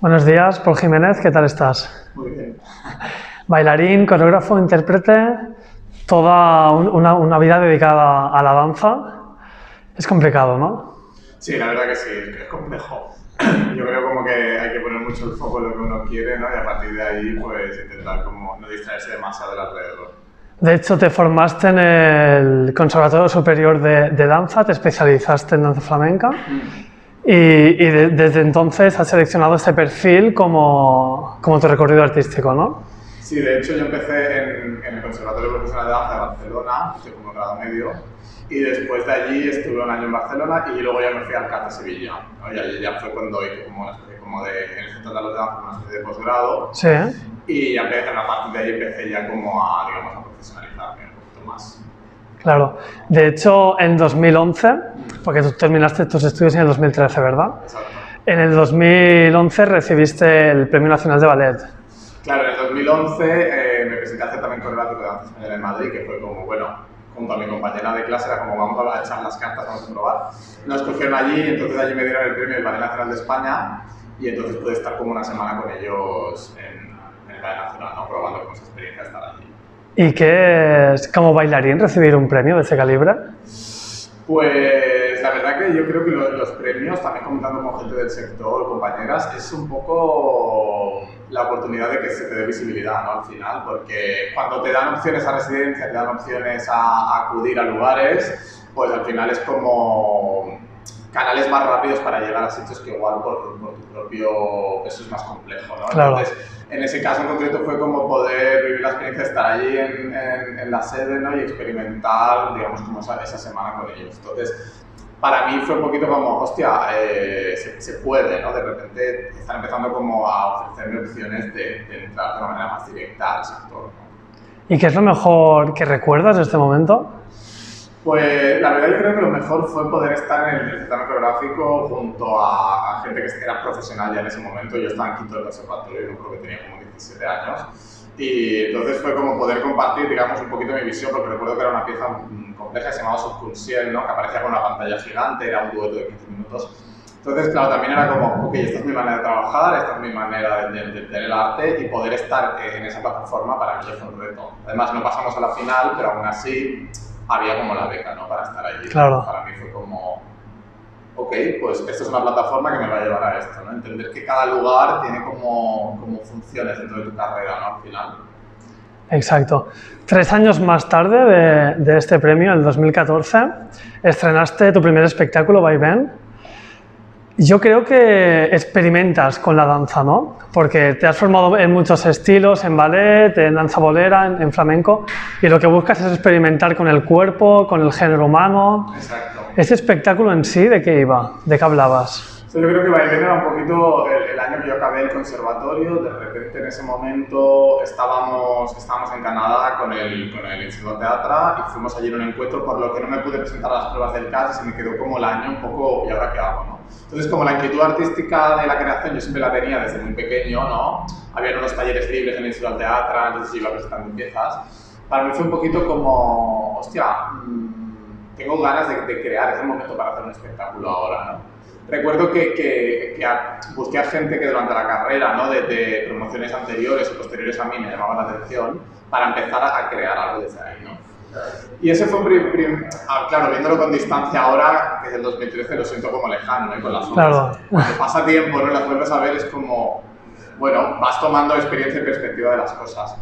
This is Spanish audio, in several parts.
Buenos días, Paul Jiménez, ¿qué tal estás? Muy bien. Bailarín, coreógrafo, intérprete, toda una vida dedicada a la danza. Es complicado, ¿no? Sí, la verdad que sí, es complejo. Yo creo como que hay que poner mucho el foco en lo que uno quiere, ¿no? Y a partir de ahí, pues intentar como no distraerse demasiado del alrededor. De hecho, te formaste en el Conservatorio Superior de Danza, te especializaste en danza flamenca y desde entonces has seleccionado este perfil como tu recorrido artístico, ¿no? Sí, de hecho yo empecé en el Conservatorio Profesional de Danza de Barcelona, hice como grado medio, y después de allí estuve un año en Barcelona y luego ya me fui al CAT de Sevilla, ¿no? Y allí ya fue cuando hice como una especie en el Centro de Danza, una especie de posgrado. Sí. Y ya empecé, a partir de ahí empecé ya como a, digamos, a profesionalizarme un poquito más. Claro. De hecho, en 2011, porque tú terminaste tus estudios en el 2013, ¿verdad? Exacto. En el 2011 recibiste el Premio Nacional de Ballet. Claro, en el 2011 me presenté a hacer también coreográfico de danza española en Madrid, que fue como, bueno, junto a mi compañera de clase, era como, vamos a echar las cartas, vamos a probar. Nos cogieron allí, entonces allí me dieron el premio del Ballet Nacional de España, y entonces pude estar como una semana con ellos en el Ballet Nacional, ¿no? Probando como esa experiencia de estar allí. ¿Y qué es como bailarín recibir un premio de ese calibre? Pues la verdad que yo creo que los premios, también comentando con gente del sector, compañeras, es un poco la oportunidad de que se te dé visibilidad, ¿no? Al final, porque cuando te dan opciones a residencia, te dan opciones a acudir a lugares, pues al final es como canales más rápidos para llegar a sitios que igual por tu propio peso es más complejo, ¿no? Claro. Entonces, en ese caso en concreto fue como poder vivir la experiencia de estar allí en la sede, ¿no? Y experimentar, digamos, como esa semana con ellos. Entonces, para mí fue un poquito como, hostia, se puede, ¿no? De repente están empezando como a ofrecerme opciones de entrar de una manera más directa al sector, ¿no? ¿Y qué es lo mejor que recuerdas de este momento? Pues la verdad yo creo que lo mejor fue poder estar en el certamen coreográfico junto a gente que era profesional ya en ese momento. Yo estaba en quinto del conservatorio y no creo que tenía como 17 años. Y entonces fue como poder compartir, digamos, un poquito mi visión, porque recuerdo que era una pieza compleja que se llamaba Subconscient, ¿no? Que aparecía con una pantalla gigante, era un dueto de 15 minutos. Entonces, claro, también era como, ok, esta es mi manera de trabajar, esta es mi manera de entender el arte y poder estar en esa plataforma para mí fue un reto. Además, no pasamos a la final, pero aún así había como la beca, ¿no? Para estar allí. Claro. Para mí fue como, ok, pues esto es una plataforma que me va a llevar a esto, ¿no? Entender que cada lugar tiene como funciones dentro de tu carrera, ¿no? Al final. Exacto. 3 años más tarde de este premio, en 2014, estrenaste tu primer espectáculo, Vaivén. Yo creo que experimentas con la danza, ¿no? Porque te has formado en muchos estilos, en ballet, en danza bolera, en flamenco, y lo que buscas es experimentar con el cuerpo, con el género humano. Exacto. ¿Ese espectáculo en sí de qué iba? ¿De qué hablabas? Yo creo que Vaivén era un poquito el año que yo acabé el conservatorio. De repente en ese momento estábamos en Canadá con el Instituto Teatro y fuimos allí en un encuentro, por lo que no me pude presentar a las pruebas del CAT y se me quedó como el año un poco, ¿y ahora qué hago, no? Entonces, como la inquietud artística de la creación yo siempre la tenía desde muy pequeño, ¿no? Había unos talleres libres en el Instituto Teatro, entonces iba presentando piezas. Para mí fue un poquito como, hostia, tengo ganas de crear, es el momento para hacer un espectáculo ahora, ¿no? Recuerdo que busqué a gente que durante la carrera, ¿no? de promociones anteriores o posteriores a mí me llamaba la atención para empezar a crear algo desde ahí, ¿no? Y ese fue claro, viéndolo con distancia ahora, que es el 2013, lo siento como lejano, ¿no? Y con las obras. Claro. Cuando pasa tiempo, ¿no? Las vuelves a ver, es como, bueno, vas tomando experiencia y perspectiva de las cosas.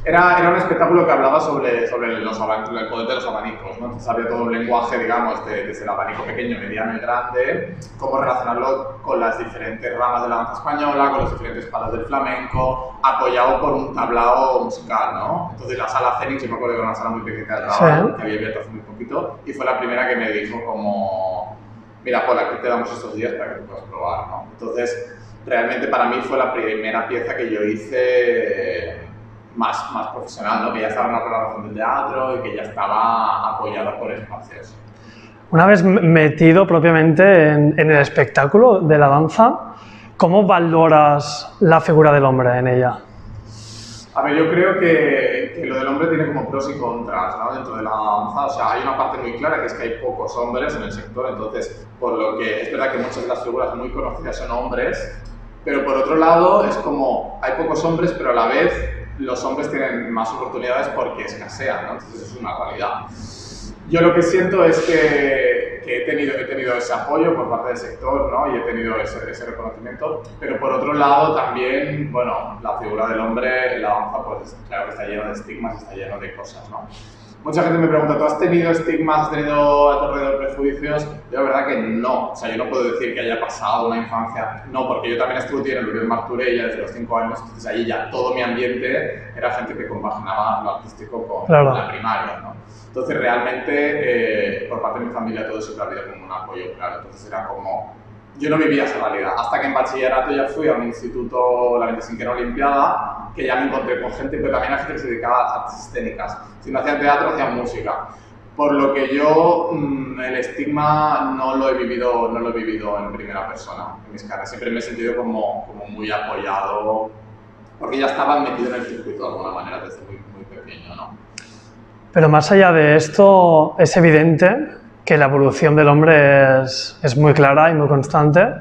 Era un espectáculo que hablaba sobre el poder de los abanicos, ¿no? Entonces había todo un lenguaje, digamos, desde el abanico pequeño, mediano y grande, cómo relacionarlo con las diferentes ramas de la danza española, con los diferentes palos del flamenco, apoyado por un tablao musical, ¿no? Entonces la sala Fénix, yo me acuerdo que era una sala muy pequeña de trabajo, Sí. que había abierto hace muy poquito, y fue la primera que me dijo como, mira, Paul, aquí te damos estos días para que tú puedas probar, ¿no? Entonces, realmente para mí fue la primera pieza que yo hice más profesional, ¿no? Que ya estaba en una programación de teatro y que ya estaba apoyada por espacios. Una vez metido propiamente en el espectáculo de la danza, ¿cómo valoras la figura del hombre en ella? A ver, yo creo que lo del hombre tiene como pros y contras, ¿no? Dentro de la danza, o sea, hay una parte muy clara que es que hay pocos hombres en el sector, entonces, por lo que es verdad que muchas de las figuras muy conocidas son hombres, Pero por otro lado, es como, hay pocos hombres, pero a la vez los hombres tienen más oportunidades porque escasean, ¿no? Entonces eso es una realidad. Yo lo que siento es que he tenido ese apoyo por parte del sector, ¿no? Y he tenido ese reconocimiento, pero por otro lado también, bueno, la figura del hombre en la danza, pues claro que está lleno de estigmas, está lleno de cosas, ¿no? Mucha gente me pregunta, ¿tú has tenido estigmas, has tenido a tu alrededor prejuicios? Yo la verdad que no, o sea, yo no puedo decir que haya pasado una infancia, no, porque yo también estudié en el Uriel Martorell desde los 5 años, entonces ahí ya todo mi ambiente era gente que compaginaba lo artístico con la primaria, ¿no? Entonces realmente por parte de mi familia todo siempre ha habido como un apoyo, claro, entonces era como, yo no vivía esa realidad, hasta que en bachillerato ya fui a un instituto, la 25ª Olimpiada, que ya me encontré con gente, pero también a gente que se dedicaba a las artes escénicas. Si no hacían teatro, hacían música. Por lo que yo el estigma no lo he vivido en primera persona en mis carreras. Siempre me he sentido como muy apoyado, porque ya estaba metido en el circuito de alguna manera desde muy pequeño, ¿no? Pero más allá de esto, es evidente que la evolución del hombre es muy clara y muy constante.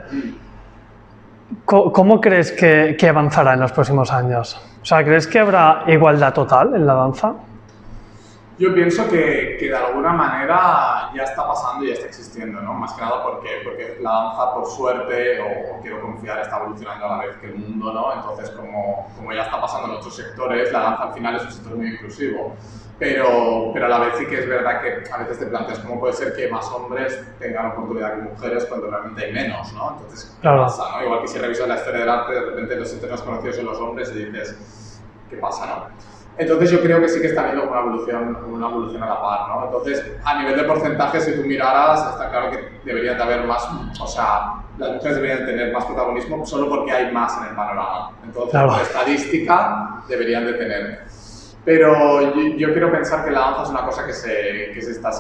¿Cómo crees que avanzará en los próximos años? O sea, ¿crees que habrá igualdad total en la danza? Yo pienso que de alguna manera ya está pasando y ya está existiendo, ¿no? Más que nada porque la danza, por suerte, o quiero confiar, está evolucionando a la vez que el mundo, ¿no? Entonces, como ya está pasando en otros sectores, la danza al final es un sector muy inclusivo. Pero a la vez sí que es verdad que a veces te planteas cómo puede ser que más hombres tengan oportunidad que mujeres cuando realmente hay menos, ¿no? Entonces, ¿qué pasa, no? Igual que si revisas la historia del arte, de repente los centros conocidos son los hombres y dices, ¿qué pasa, no? Entonces yo creo que sí que está habiendo una evolución a la par, ¿no? Entonces, a nivel de porcentaje, si tú miraras, está claro que deberían de haber más, o sea, las mujeres deberían tener más protagonismo solo porque hay más en el panorama. Entonces, por estadística, deberían de tener. Pero yo quiero pensar que la danza es una cosa que se está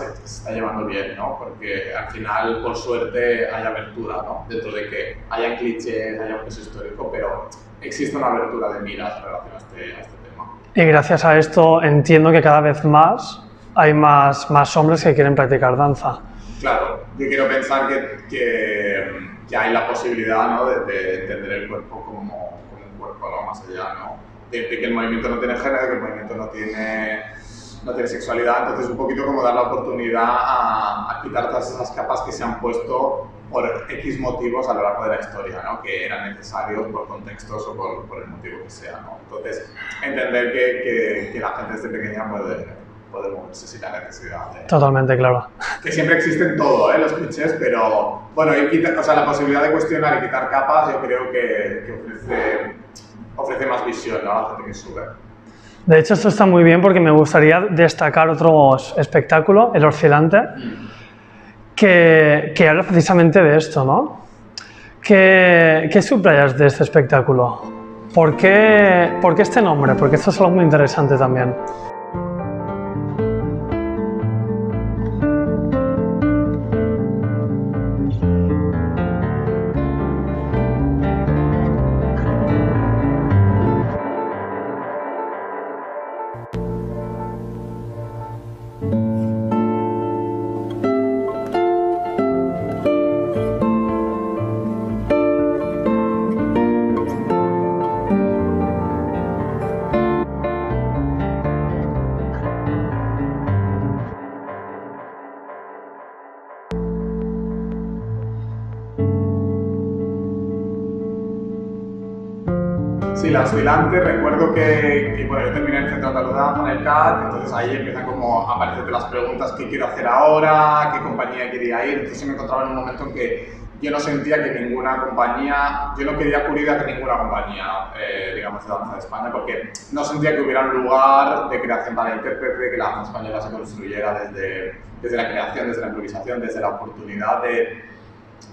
llevando bien, ¿no? Porque al final, por suerte, hay abertura, ¿no? Dentro de que haya clichés, haya un peso histórico, pero existe una abertura de miras en relación a este tema. Y gracias a esto entiendo que cada vez más hay más hombres que quieren practicar danza. Claro, yo quiero pensar que hay la posibilidad, ¿no? de entender el cuerpo como un cuerpo, ¿no? Más allá, ¿no? De que el movimiento no tiene género, que el movimiento no tiene sexualidad, entonces un poquito como dar la oportunidad a quitar todas esas capas que se han puesto por X motivos a lo largo de la historia, ¿no? Que eran necesarios por contextos o por el motivo que sea, ¿no? Entonces, entender que la gente desde pequeña puede moverse sin la necesidad de... Totalmente, claro. Que siempre existen todo, los clichés, pero bueno, la posibilidad de cuestionar y quitar capas yo creo que ofrece más visión, ¿no? A la gente que sube. De hecho, esto está muy bien porque me gustaría destacar otro espectáculo, El Oscilante, que habla precisamente de esto, ¿no? ¿Qué subrayas de este espectáculo? ¿Por qué este nombre? Porque esto es algo muy interesante también. Sí, La Oscilante, recuerdo que bueno, yo terminé el centro andaluz de danza en el CAT, entonces ahí empiezan como a aparecerte las preguntas, ¿qué quiero hacer ahora? ¿Qué compañía quería ir? Entonces me encontraba en un momento en que yo no sentía que ninguna compañía, yo no quería acudir a ninguna compañía, digamos, de danza de España, porque no sentía que hubiera un lugar de creación para el intérprete, que la danza española se construyera desde la creación, desde la improvisación, desde la oportunidad de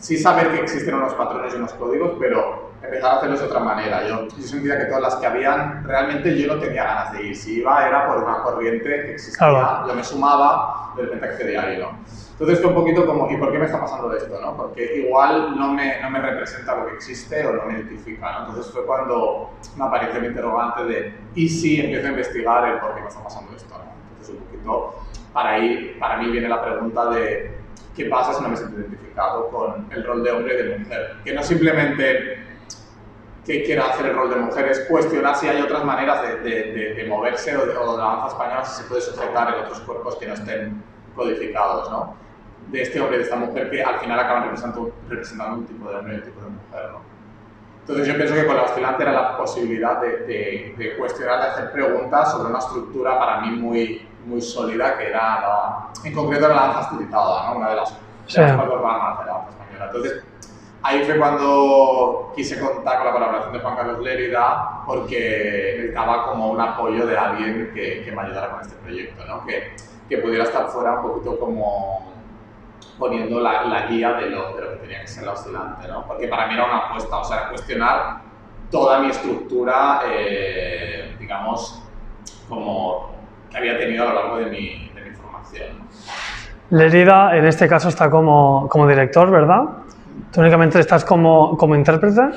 sí saber que existen unos patrones y unos códigos, pero empezar a hacerlos de otra manera. Yo sentía que todas las que habían, realmente yo no tenía ganas de ir. Si iba era por una corriente que existía, yo me sumaba, de repente accedía ahí, ¿no? Entonces fue un poquito como, ¿y por qué me está pasando esto, no? Porque igual no me representa lo que existe o no me identifica, ¿no? Entonces fue cuando me apareció el interrogante de, ¿y si empiezo a investigar el por qué me está pasando esto, ¿no? Entonces un poquito, para mí viene la pregunta de, ¿qué pasa si no me siento identificado con el rol de hombre y de mujer? Que no simplemente que quiera hacer el rol de mujeres, cuestionar si hay otras maneras de moverse o de la danza española, si se puede sujetar en otros cuerpos que no estén codificados, ¿no? De este hombre y de esta mujer que al final acaban representando un tipo de hombre y un tipo de mujer, ¿no? Entonces yo pienso que con la oscilante era la posibilidad de cuestionar, de hacer preguntas sobre una estructura para mí muy sólida, que era, en concreto, la danza estilitada, ¿no? Una de las cuatro ramas de la danza española. Entonces, ahí fue cuando quise contar con la colaboración de Juan Carlos Lérida, porque necesitaba como un apoyo de alguien que me ayudara con este proyecto, ¿no? Que pudiera estar fuera un poquito como poniendo la guía de lo que tenía que ser la oscilante, ¿no? Porque para mí era una apuesta, o sea, cuestionar toda mi estructura, digamos, como que había tenido a lo largo de mi formación, ¿no? Lérida, en este caso, está como director, ¿verdad? ¿Tú únicamente estás como intérprete?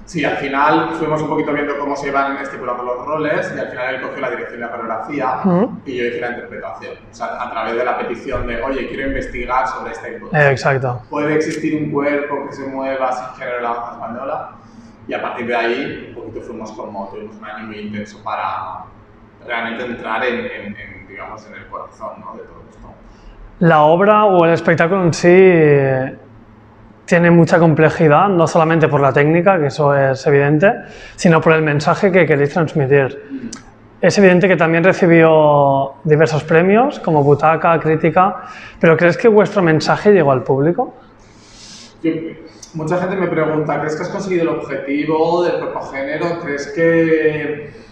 Sí, al final fuimos un poquito viendo cómo se iban estipulando los roles y al final él cogió la dirección de la coreografía y yo hice la interpretación. O sea, a través de la petición de, oye, quiero investigar sobre esta hipótesis. Exacto. ¿Puede existir un cuerpo que se mueva sin género en la danza española? Y a partir de ahí, un poquito tuvimos un año muy intenso para realmente entrar digamos, en el corazón, ¿no? De todo esto. La obra o el espectáculo en sí tiene mucha complejidad, no solamente por la técnica, que eso es evidente, sino por el mensaje que queréis transmitir. Es evidente que también recibió diversos premios, como Butaca, Crítica, pero ¿crees que vuestro mensaje llegó al público? Mucha gente me pregunta, ¿crees que has conseguido el objetivo del cuerpo género? ¿Crees que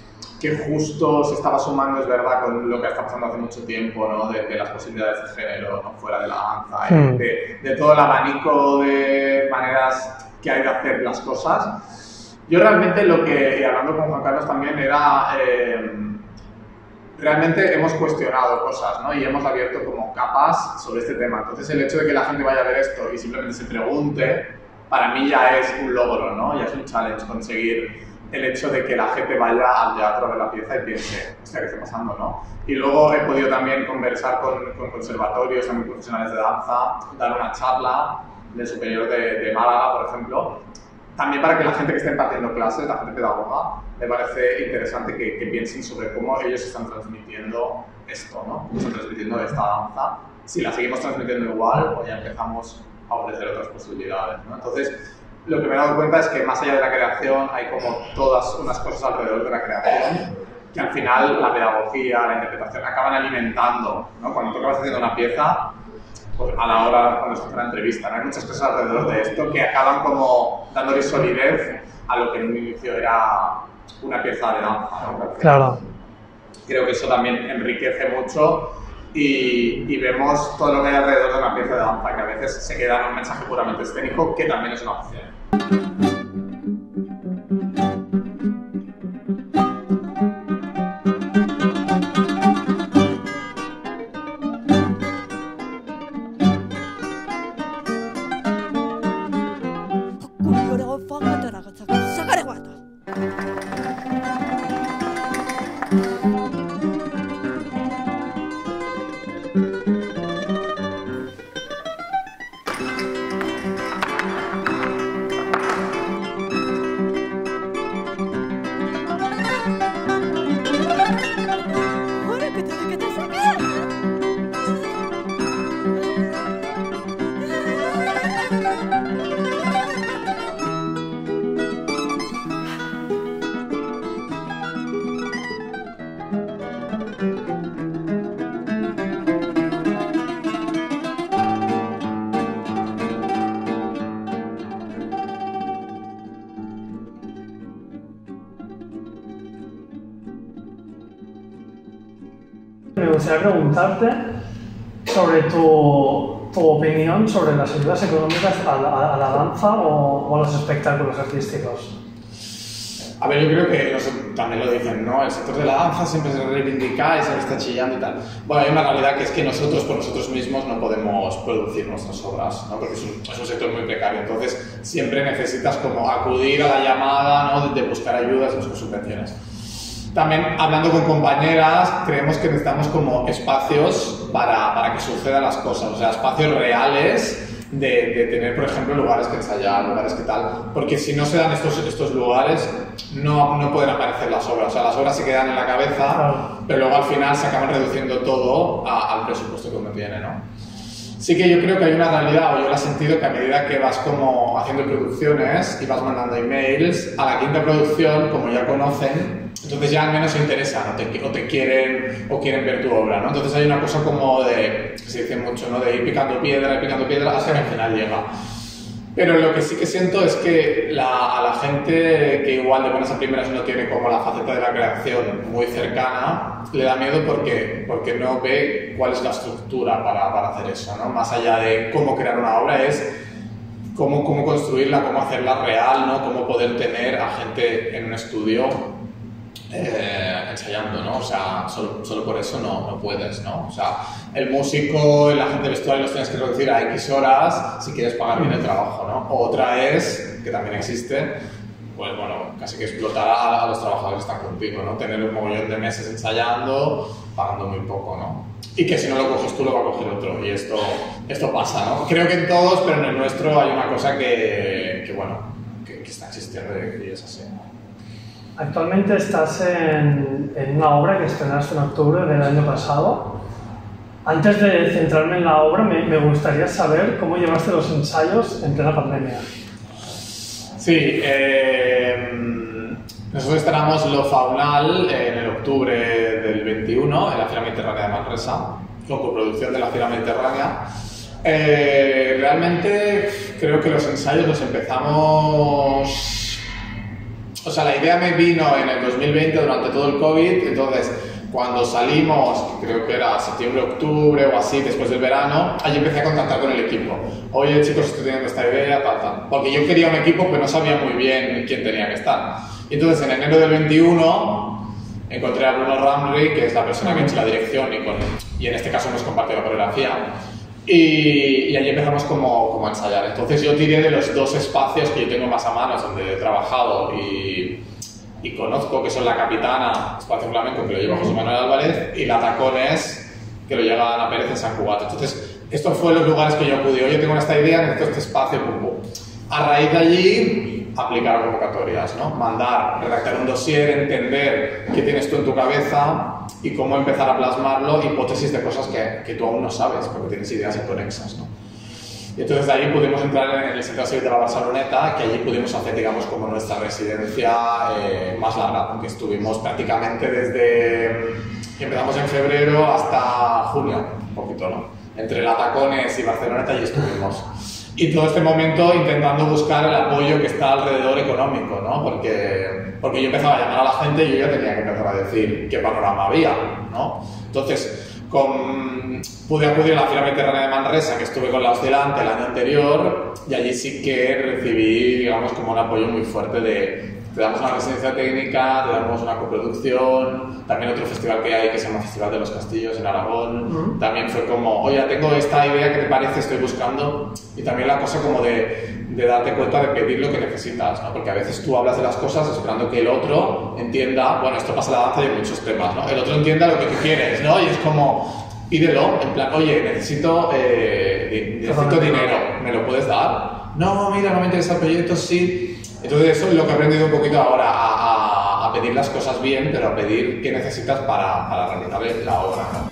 justo se estaba sumando, es verdad, con lo que está pasando hace mucho tiempo, ¿no? De las posibilidades de género, ¿no? Fuera de la danza, de todo el abanico de maneras que hay de hacer las cosas? Yo realmente y hablando con Juan Carlos también, realmente hemos cuestionado cosas, ¿no? Y hemos abierto como capas sobre este tema. Entonces el hecho de que la gente vaya a ver esto y simplemente se pregunte, para mí ya es un logro, ¿no? Ya es un challenge conseguir el hecho de que la gente vaya al teatro a ver la pieza y piense, hostia, ¿qué está pasando, no? Y luego he podido también conversar con conservatorios, también profesionales de danza, dar una charla del Superior de Málaga, por ejemplo, también para que la gente que esté impartiendo clases, la gente pedagoga, me parece interesante que piensen sobre cómo ellos están transmitiendo esto, ¿no? Cómo están transmitiendo esta danza. Si la seguimos transmitiendo igual, o ya empezamos a ofrecer otras posibilidades, ¿no? Entonces, lo que me he dado cuenta es que más allá de la creación hay como todas unas cosas alrededor de la creación que al final la pedagogía, la interpretación acaban alimentando, ¿no? Cuando tú acabas haciendo una pieza, pues a la hora cuando se hace una entrevista, ¿no? Hay muchas cosas alrededor de esto que acaban como dándole solidez a lo que en un inicio era una pieza de danza, ¿no? Claro. Creo que eso también enriquece mucho y vemos todo lo que hay alrededor de una pieza de danza, que a veces se queda en un mensaje puramente escénico, que también es una opción. Me gustaría preguntarte sobre tu opinión sobre las ayudas económicas a la danza o a los espectáculos artísticos. A ver, yo creo que también lo dicen, ¿no? El sector de la danza siempre se reivindica y siempre está chillando y tal. Bueno, hay una realidad que es que nosotros por nosotros mismos no podemos producir nuestras obras, ¿no? Porque es un sector muy precario. Entonces, siempre necesitas como acudir a la llamada, ¿no? De buscar ayudas y buscar subvenciones. También, hablando con compañeras, creemos que necesitamos como espacios para que sucedan las cosas, o sea, espacios reales de tener, por ejemplo, lugares que ensayar, lugares que tal, porque si no se dan estos lugares, no pueden aparecer las obras. O sea, las obras se quedan en la cabeza, Claro. pero luego al final se acaban reduciendo todo al presupuesto que uno tiene, ¿no? Sí que yo creo que hay una realidad, o yo la he sentido, que a medida que vas como haciendo producciones y vas mandando emails, a la quinta producción, como ya conocen, entonces ya al menos se interesan o te quieren o quieren ver tu obra, ¿no? Entonces hay una cosa como de, que se dice mucho, ¿no? De ir picando piedra hasta que al final llega. Pero lo que sí que siento es que a la gente que igual de buenas a primeras no tiene como la faceta de la creación muy cercana, le da miedo porque no ve cuál es la estructura para hacer eso, ¿no? Más allá de cómo crear una obra es cómo construirla, cómo hacerla real, ¿no? Cómo poder tener a gente en un estudio ensayando, ¿no? O sea, solo por eso no puedes, ¿no? O sea, el músico y la gente del vestuario los tienes que reducir a X horas si quieres pagar bien el trabajo, ¿no? Otra es, que también existe, pues bueno, casi que explotar a los trabajadores que están contigo, ¿no? Tener un mogollón de meses ensayando, pagando muy poco, ¿no? Y que si no lo coges tú, lo va a coger otro. Y esto pasa, ¿no? Creo que en todos, pero en el nuestro hay una cosa que está existiendo y es así. Actualmente estás en una obra que estrenaste en octubre del año pasado. Antes de centrarme en la obra, me gustaría saber cómo llevaste los ensayos en plena pandemia. Sí, nosotros estrenamos Lo Faunal en el octubre del 21 en la Fira Mediterránea de Manresa, con coproducción de la Fira Mediterránea. Realmente creo que los ensayos los empezamos... O sea, la idea me vino en el 2020 durante todo el COVID, entonces cuando salimos, creo que era septiembre, octubre o así, después del verano, allí empecé a contactar con el equipo. Oye chicos, estoy teniendo esta idea, tal. Porque yo quería un equipo pero no sabía muy bien quién tenía que estar. Y entonces en enero del 21 encontré a Bruno Ramri, que es la persona que ha hecho la dirección y en este caso nos compartió la coreografía. Y allí empezamos como a ensayar. Entonces yo tiré de los dos espacios que yo tengo más a mano, donde he trabajado y conozco, que son La Capitana, espacio flamenco, que lo lleva José Manuel Álvarez, y La Tacones, que lo lleva Ana Pérez en San Cugat. Entonces, estos fueron los lugares que yo acudí. Oye, tengo esta idea, necesito este espacio, pum, pum. A raíz de allí, aplicar convocatorias, ¿no? Mandar, redactar un dossier, entender qué tienes tú en tu cabeza y cómo empezar a plasmarlo, hipótesis de cosas que tú aún no sabes, porque tienes ideas inconexas, ¿no? Y entonces de ahí pudimos entrar en el Centro de la Barceloneta, que allí pudimos hacer, digamos, como nuestra residencia más larga, porque estuvimos prácticamente desde que empezamos en febrero hasta junio, un poquito, ¿no? Entre La Tacones y Barceloneta allí estuvimos. Y todo este momento intentando buscar el apoyo que está alrededor económico, ¿no? Porque yo empezaba a llamar a la gente y yo ya tenía que empezar a decir qué panorama había, ¿no? Entonces, pude acudir a la Fira Mediterránea de Manresa, que estuve con La Oscilante el año anterior, y allí sí que recibí, digamos, como un apoyo muy fuerte de te damos una residencia técnica, te damos una coproducción, también otro festival que hay que se llama Festival de los Castillos en Aragón, también fue como, oye, tengo esta idea, ¿qué te parece? Estoy buscando, y también la cosa como de darte cuenta de pedir lo que necesitas, ¿no? Porque a veces tú hablas de las cosas esperando que el otro entienda, bueno, esto pasa en la danza y en muchos temas, ¿no? El otro entienda lo que tú quieres, ¿no? Y es como, pídelo, en plan, oye, necesito dinero, ¿me lo puedes dar? No, mira, no me interesa el proyecto, sí. Entonces eso es lo que he aprendido un poquito ahora, a pedir las cosas bien, pero a pedir qué necesitas para realizar la obra, ¿no?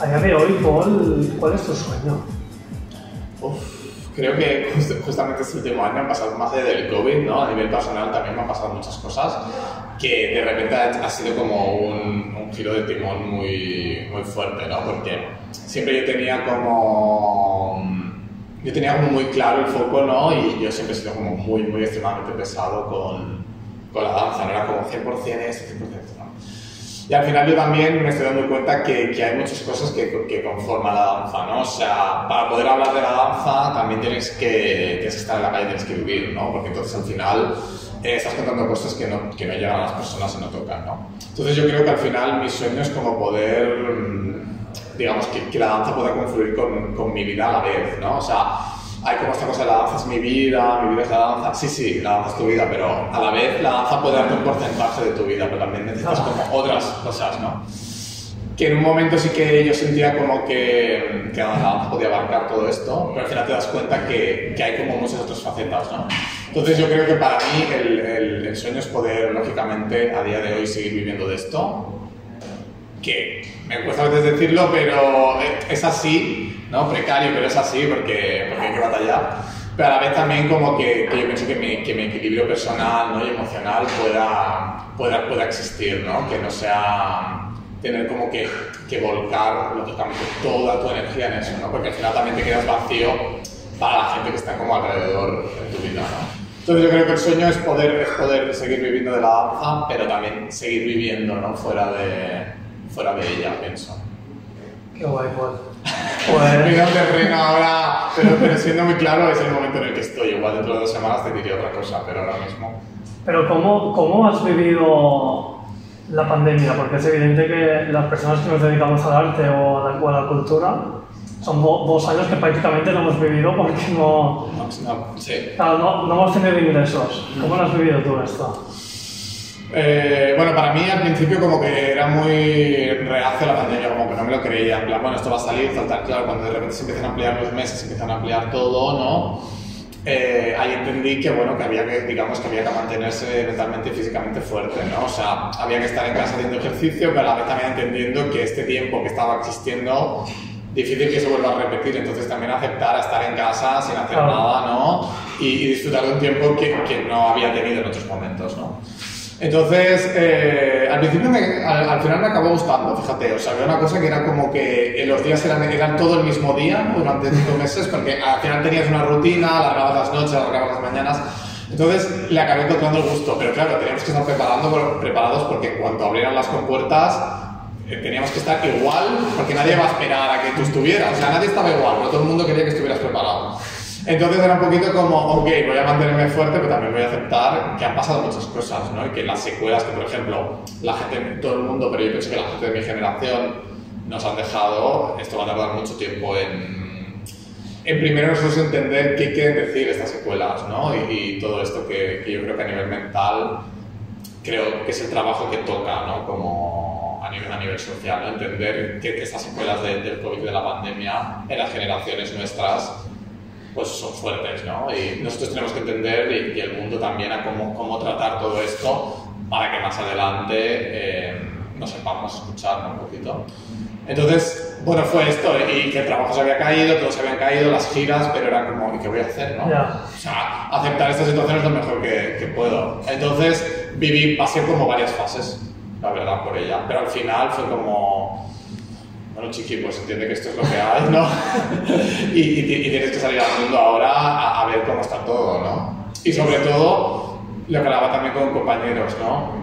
día de hoy, Paul, ¿cuál es tu sueño? Creo que justamente este último año han pasado más allá del COVID, ¿no? A nivel personal también me han pasado muchas cosas que de repente ha sido como un giro de timón muy fuerte, ¿no? Porque siempre yo tenía como muy claro el foco, ¿no? Y yo siempre he sido como muy extremadamente pesado con la danza, no era como 100% esto, 100% esto, ¿no? Y al final yo también me estoy dando cuenta que hay muchas cosas que conforman la danza, ¿no? O sea, para poder hablar de la danza también tienes que estar en la calle, tienes que vivir, ¿no? Porque entonces al final estás contando cosas que no llegan a las personas y no tocan, ¿no? Entonces yo creo que al final mi sueño es como poder, digamos, que la danza pueda confluir con mi vida a la vez, ¿no? O sea, hay como esta cosa, la danza es mi vida es la danza. Sí, la danza es tu vida, pero a la vez la danza puede darte un porcentaje de tu vida, pero también necesitas como otras cosas, ¿no? Que en un momento sí que yo sentía como que la danza podía abarcar todo esto, pero al final te das cuenta que hay como muchas otras facetas, ¿no? Entonces yo creo que para mí el sueño es poder, lógicamente, a día de hoy seguir viviendo de esto, que me cuesta a veces decirlo, pero es así, ¿no? Precario, pero es así porque hay que batallar. Pero a la vez también como que yo pienso que mi equilibrio personal, ¿no? Y emocional pueda existir, ¿no? Que no sea tener como que volcar, lógicamente, toda tu energía en eso, ¿no? Porque al final también te quedas vacío para la gente que está como alrededor de tu vida, ¿no? Entonces yo creo que el sueño es poder seguir viviendo de la danza, pero también seguir viviendo, ¿no? fuera de ella, pienso. Qué guay, Paul. Me da un terreno ahora, pero siendo muy claro, es el momento en el que estoy. Igual dentro de 2 semanas te diría otra cosa, pero ahora mismo... Pero ¿cómo has vivido la pandemia? Porque es evidente que las personas que nos dedicamos al arte o a la cultura son 2 años que prácticamente no hemos vivido porque sí. Claro, no hemos tenido ingresos. ¿Cómo lo has vivido tú esto? Bueno, para mí al principio como que era muy reacio a la pandemia, como que no me lo creía, en plan, bueno, esto va a salir, tal, claro, cuando de repente se empiezan a ampliar los meses, se empiezan a ampliar todo, ¿no? Ahí entendí que, bueno, que había que mantenerse mentalmente y físicamente fuerte, ¿no? O sea, había que estar en casa haciendo ejercicio, pero a la vez también entendiendo que este tiempo que estaba existiendo, difícil que se vuelva a repetir, entonces también aceptar a estar en casa sin hacer nada, ¿no? Y disfrutar de un tiempo que no había tenido en otros momentos, ¿no? Entonces, al principio, al final me acabó gustando, fíjate, o sea, había una cosa que era como que los días eran todo el mismo día durante 5 meses, porque al final tenías una rutina, alargabas las noches, alargabas las mañanas, entonces le acabé encontrando el gusto, pero claro, teníamos que estar preparados porque en cuanto abrieran las compuertas, teníamos que estar igual, porque nadie va a esperar a que tú estuvieras, o sea, nadie estaba igual, pero todo el mundo quería que estuvieras preparado. Entonces era un poquito como, ok, voy a mantenerme fuerte, pero también voy a aceptar que han pasado muchas cosas, ¿no? Y que las secuelas que, por ejemplo, la gente, todo el mundo, pero yo pienso que la gente de mi generación nos han dejado, esto va a tardar mucho tiempo en primero nosotros entender qué quieren decir estas secuelas, ¿no? Y todo esto que yo creo que a nivel mental, creo que es el trabajo que toca, ¿no? Como a nivel social, ¿no? Entender que estas secuelas del COVID, de la pandemia, en las generaciones nuestras, pues son fuertes, ¿no? Y nosotros tenemos que entender, y el mundo también, a cómo tratar todo esto para que más adelante nos sepamos escuchar, ¿no? Un poquito. Entonces, bueno, fue esto, y que el trabajo se había caído, todos se habían caído, las giras, pero era como, ¿y qué voy a hacer, no? Yeah. O sea, aceptar esta situación es lo mejor que puedo. Entonces, pasé como varias fases, la verdad, por ella, pero al final fue como... Bueno, chiqui, pues entiende que esto es lo que hay, ¿no? y tienes que salir al mundo ahora a ver cómo está todo, ¿no? Y sobre todo, lo que hablaba también con compañeros, ¿no?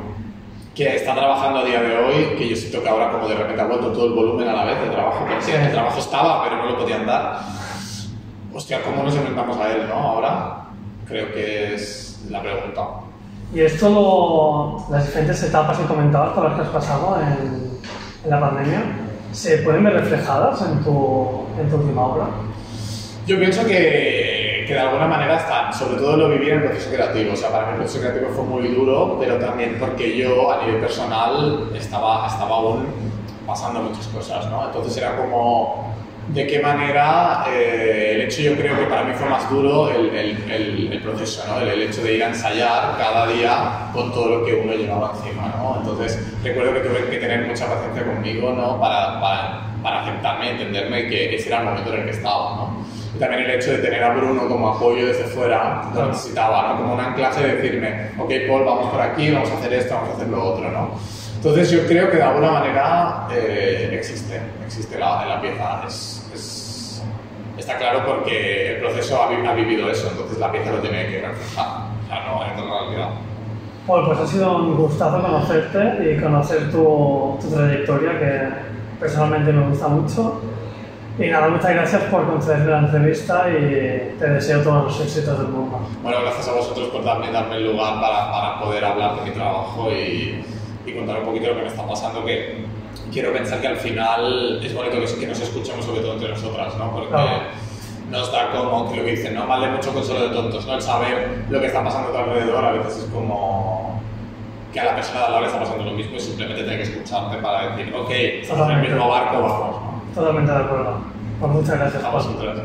Que están trabajando a día de hoy, que yo siento que ahora como de repente ha vuelto todo el volumen a la vez de trabajo, porque sí, el trabajo estaba, pero no lo podían dar. Hostia, ¿cómo nos enfrentamos a él, no? Ahora creo que es la pregunta. Y esto, las diferentes etapas que comentabas, por las que has pasado en la pandemia, ¿se pueden ver reflejadas en tu última obra? Yo pienso que de alguna manera están, sobre todo lo viví en el proceso creativo. O sea, para mí el proceso creativo fue muy duro, pero también porque yo a nivel personal estaba aún pasando muchas cosas, ¿no? Entonces era como, de qué manera el hecho, yo creo que para mí fue más duro el proceso, ¿no? El hecho de ir a ensayar cada día con todo lo que uno llevaba encima, ¿no? Entonces recuerdo que tuve que tener mucha paciencia conmigo, ¿no? Para para aceptarme y entenderme que ese era el momento en el que estaba, ¿no? Y también el hecho de tener a Bruno como apoyo desde fuera, lo necesitaba, ¿no? Como un anclaje de decirme, ok, Paul, vamos por aquí, vamos a hacer esto, vamos a hacer lo otro, ¿no? Entonces yo creo que de alguna manera existe la pieza. Está claro porque el proceso ha vivido eso, entonces la pieza lo tiene que reflejar, o sea, no en otra realidad. Paul, pues ha sido un gustazo conocerte y conocer tu trayectoria, que personalmente me gusta mucho. Y nada, muchas gracias por concederme la entrevista y te deseo todos los éxitos del mundo. Bueno, gracias a vosotros por darme el lugar para poder hablar de mi trabajo y contar un poquito lo que me está pasando, que quiero pensar que al final es bonito que nos escuchemos sobre todo entre nosotras, ¿no? Porque nos da como que lo que dicen, no vale mucho consuelo de tontos, ¿no? El saber lo que está pasando a tu alrededor a veces es como que a la persona de al lado le está pasando lo mismo y simplemente tiene que escucharte para decir, ok, estamos en el mismo barco, vamos, ¿no? Totalmente de acuerdo. Pues muchas gracias. A vosotros.